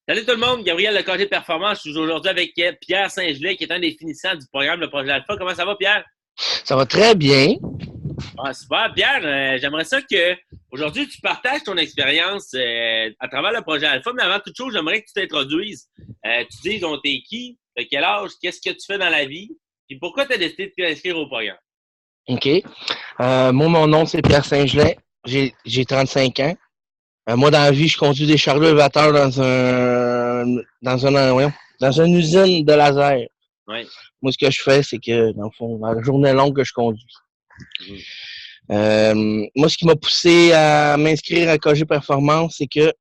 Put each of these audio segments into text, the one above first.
Salut tout le monde, Gabriel le Congé de Performance. Je suis aujourd'hui avec Pierre Saint-Gelais, qui est un des finissants du programme Le Projet Alpha. Comment ça va, Pierre? Ça va très bien. Ah, super. Pierre, j'aimerais ça que aujourd'hui tu partages ton expérience à travers le projet Alpha, mais avant toute chose, j'aimerais que tu t'introduises. Tu dises, on t'es qui, de quel âge, qu'est-ce que tu fais dans la vie, puis pourquoi tu as décidé de t'inscrire au programme. OK. Moi, mon nom, c'est Pierre Saint-Gelais. J'ai 35 ans. Moi, dans la vie, je conduis des chariots élévateurs dans une usine de laser. Oui. Moi, ce que je fais, c'est que, dans le fond, dans la journée longue que je conduis. Mhm. Moi, ce qui m'a poussé à m'inscrire à KG Performance, c'est que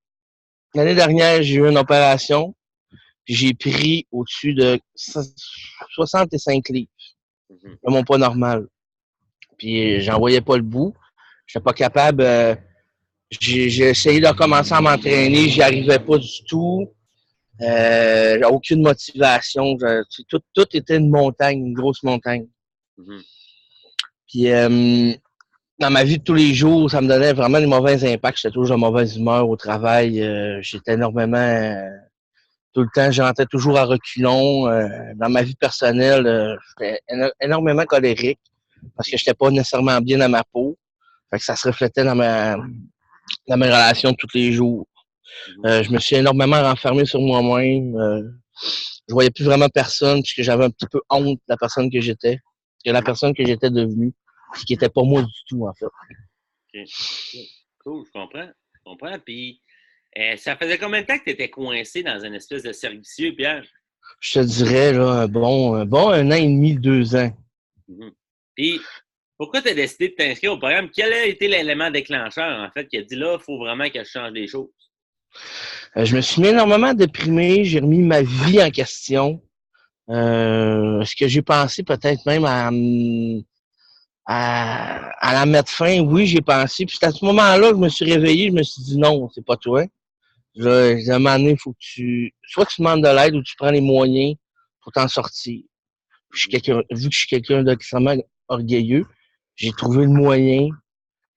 l'année dernière, j'ai eu une opération, puis j'ai pris au-dessus de 65 livres Mhm. de mon poids normal. Puis j'en voyais pas le bout. Je n'étais pas capable. J'ai essayé de recommencer à m'entraîner, j'y arrivais pas du tout. J'ai aucune motivation. Tout était une montagne, une grosse montagne. Mhm. Puis dans ma vie de tous les jours, ça me donnait vraiment des mauvais impacts. J'étais toujours de mauvaise humeur au travail. J'étais énormément tout le temps, je rentrais toujours à reculons. Dans ma vie personnelle, j'étais énormément colérique parce que j'étais pas nécessairement bien dans ma peau. Fait que ça se reflétait dans mes relations de tous les jours. Mhm. Je me suis énormément renfermé sur moi-même. Je voyais plus vraiment personne puisque j'avais un petit peu honte de la personne que j'étais, de la personne que j'étais devenue, ce qui était pas moi du tout, en fait. OK. OK. Cool, je comprends. Je comprends. Puis, ça faisait combien de temps que tu étais coincé dans une espèce de cercle vicieux, Pierre? Je te dirais, là, un an et demi, 2 ans. Mhm. Puis, pourquoi tu as décidé de t'inscrire au programme? Quel a été l'élément déclencheur, en fait, qui a dit là, il faut vraiment que je change les choses? Je me suis mis énormément déprimé, j'ai remis ma vie en question. Ce que j'ai pensé peut-être même à la mettre fin, oui, j'ai pensé. Puis c'est à ce moment-là que je me suis réveillé, je me suis dit non, c'est pas toi. Là, à un moment donné, il faut que soit tu demandes de l'aide ou tu prends les moyens pour t'en sortir. Mhm. Vu que je suis quelqu'un d'extrêmement orgueilleux, j'ai trouvé le moyen.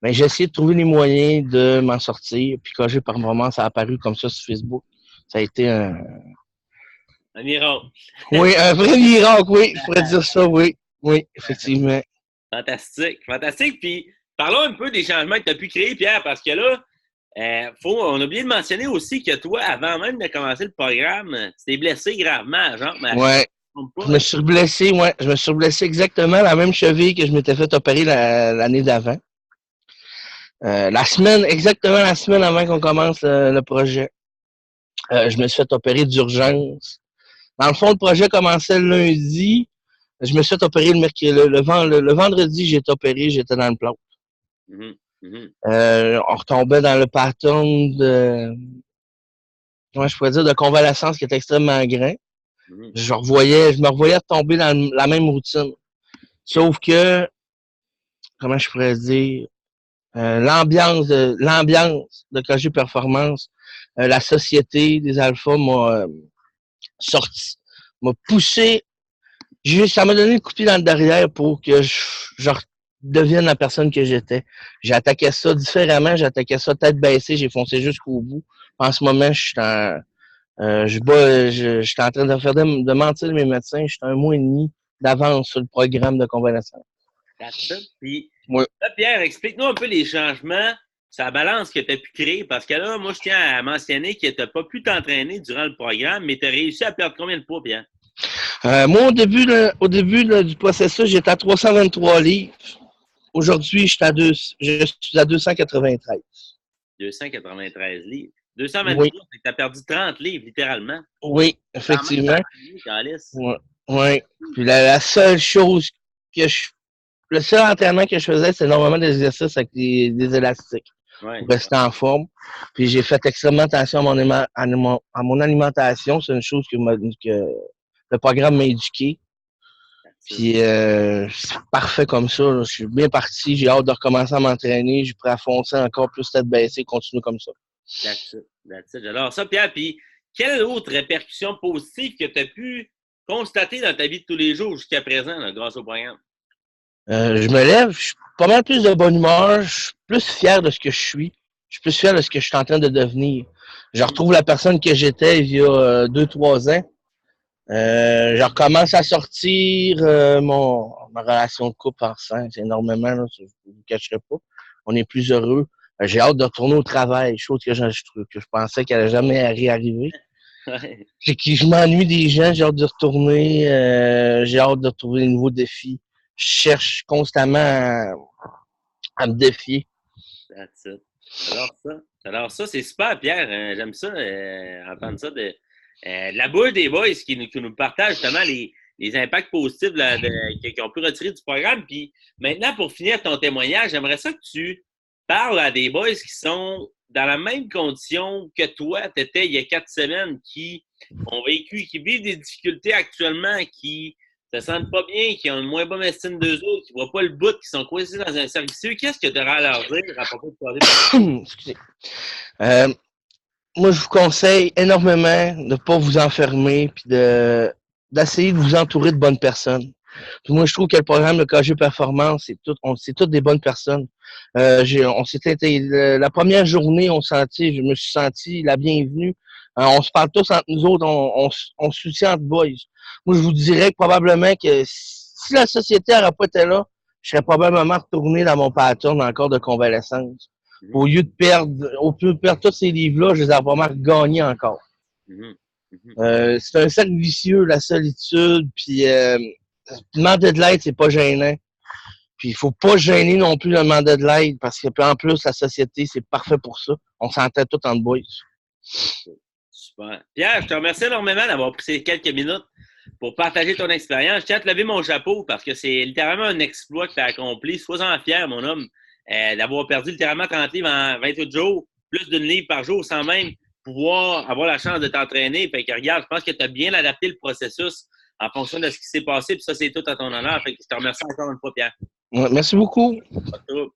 Mais j'ai essayé de trouver les moyens de m'en sortir. Puis quand j'ai par moment, ça a apparu comme ça sur Facebook. Ça a été Un miracle. oui, un vrai miracle, oui. Je pourrais dire ça, oui. Oui, effectivement. Fantastique, fantastique. Puis, parlons un peu des changements que tu as pu créer, Pierre, parce que là, on a oublié de mentionner aussi que toi, avant même de commencer le programme, tu t'es blessé gravement, genre, mais je ne me Ouais. trompe Je pas, me hein? suis blessé, ouais. Je me suis blessé exactement la même cheville que je m'étais fait opérer l'année d'avant. Exactement la semaine avant qu'on commence le projet. Je me suis fait opérer d'urgence. Dans le fond, le projet commençait le lundi. Je me suis fait opérer le vendredi, j'ai été opéré, j'étais dans le plan. Mhm, mhm, On retombait dans le pattern comment je pourrais dire, de convalescence qui est extrêmement grand. mhm. Je me revoyais tomber dans la même routine. OK. Sauf que, comment je pourrais dire, l'ambiance de KG Performance, la société des alphas sorti, m'a poussé, ça m'a donné une coup de pied dans le derrière pour que je devienne la personne que j'étais. J'ai attaqué ça différemment, j'ai attaqué ça tête baissée, j'ai foncé jusqu'au bout. En ce moment, je suis en train de mentir mes médecins, je suis un mois et demi d'avance sur le programme de convalescence. That's it. Puis, Oui. là, Pierre, explique-nous un peu les changements, sa balance que tu as pu créer, parce que là, moi, je tiens à mentionner que tu n'as pas pu t'entraîner durant le programme, mais tu as réussi à perdre combien de poids, Pierre? Moi, au début là, du processus, j'étais à 323 livres. Aujourd'hui, je suis à 293. 293 livres. Oui, 223, c'est que tu as perdu 30 livres, littéralement. oui, Quand même effectivement. travaillé, Calice. Oui, oui. Puis la seule chose que je le seul entraînement que je faisais, c'est normalement des exercices avec des élastiques Ouais. pour rester en forme. Puis j'ai fait extrêmement attention à mon alimentation. C'est une chose que le programme m'a éduqué. Puis c'est parfait comme ça. Là. Je suis bien parti. J'ai hâte de recommencer à m'entraîner. Je suis prêt à foncer encore plus tête baissée, continuer comme ça. That's it. That's it. J'adore ça, Pierre. Puis, quelle autre répercussion positive que tu as pu constater dans ta vie de tous les jours jusqu'à présent, là, grâce au programme? Je me lève, je suis pas mal plus de bonne humeur, je suis plus fier de ce que je suis. Je suis plus fier de ce que je suis en train de devenir. Je retrouve la personne que j'étais il y a 2-3 ans. Je recommence à sortir. Ma relation de couple enceinte énormément, là, je ne vous le cacherai pas. On est plus heureux. J'ai hâte de retourner au travail, chose que je pensais qu'elle n'allait jamais réarriver. Ouais. C'est que je m'ennuie des gens, j'ai hâte de retourner, j'ai hâte de trouver des nouveaux défis. Je cherche constamment à me défier. That's it. J'adore ça. J'adore ça. C'est super, Pierre. J'aime ça, entendre ça de la bouche des boys qui nous partagent justement les impacts positifs qu'ils ont pu retirer du programme. Puis maintenant, pour finir ton témoignage, j'aimerais ça que tu parles à des boys qui sont dans la même condition que toi, tu étais il y a 4 semaines, qui ont vécu, qui vivent des difficultés actuellement, qui se sentent pas bien, qui ont une moins bonne estime d'eux autres, qui voient pas le bout, qui sont coincés dans un cercle vicieux. Qu'est-ce que tu auras à leur dire à propos de toi? Excusez. Moi, je vous conseille énormément de ne pas vous enfermer puis d'essayer de vous entourer de bonnes personnes. Puis moi, je trouve que le programme de KG Performance, c'est toutes des bonnes personnes. La première journée, je me suis senti la bienvenue. On se parle tous entre nous autres, on se soutient entre boys. Moi, je vous dirais que probablement que si la société n'aurait pas été là, je serais probablement retourné dans mon pattern encore de convalescence. Au lieu de perdre tous ces livres-là, je les ai vraiment gagnés encore. C'est un cercle vicieux, la solitude, puis demander de l'aide, c'est pas gênant. Puis il faut pas gêner non plus de demander de l'aide, parce que en plus, la société, c'est parfait pour ça. On s'entend tout en boys. Super. Pierre, je te remercie énormément d'avoir pris ces quelques minutes pour partager ton expérience. Je tiens à te lever mon chapeau parce que c'est littéralement un exploit que tu as accompli. Sois-en fier, mon homme, d'avoir perdu littéralement 30 livres en 28 jours, plus d'une livre par jour, sans même pouvoir avoir la chance de t'entraîner. Fait que regarde, je pense que tu as bien adapté le processus en fonction de ce qui s'est passé, puis ça, c'est tout à ton honneur. Fait que je te remercie encore une fois, Pierre. Ouais, merci beaucoup. Pas de trouble.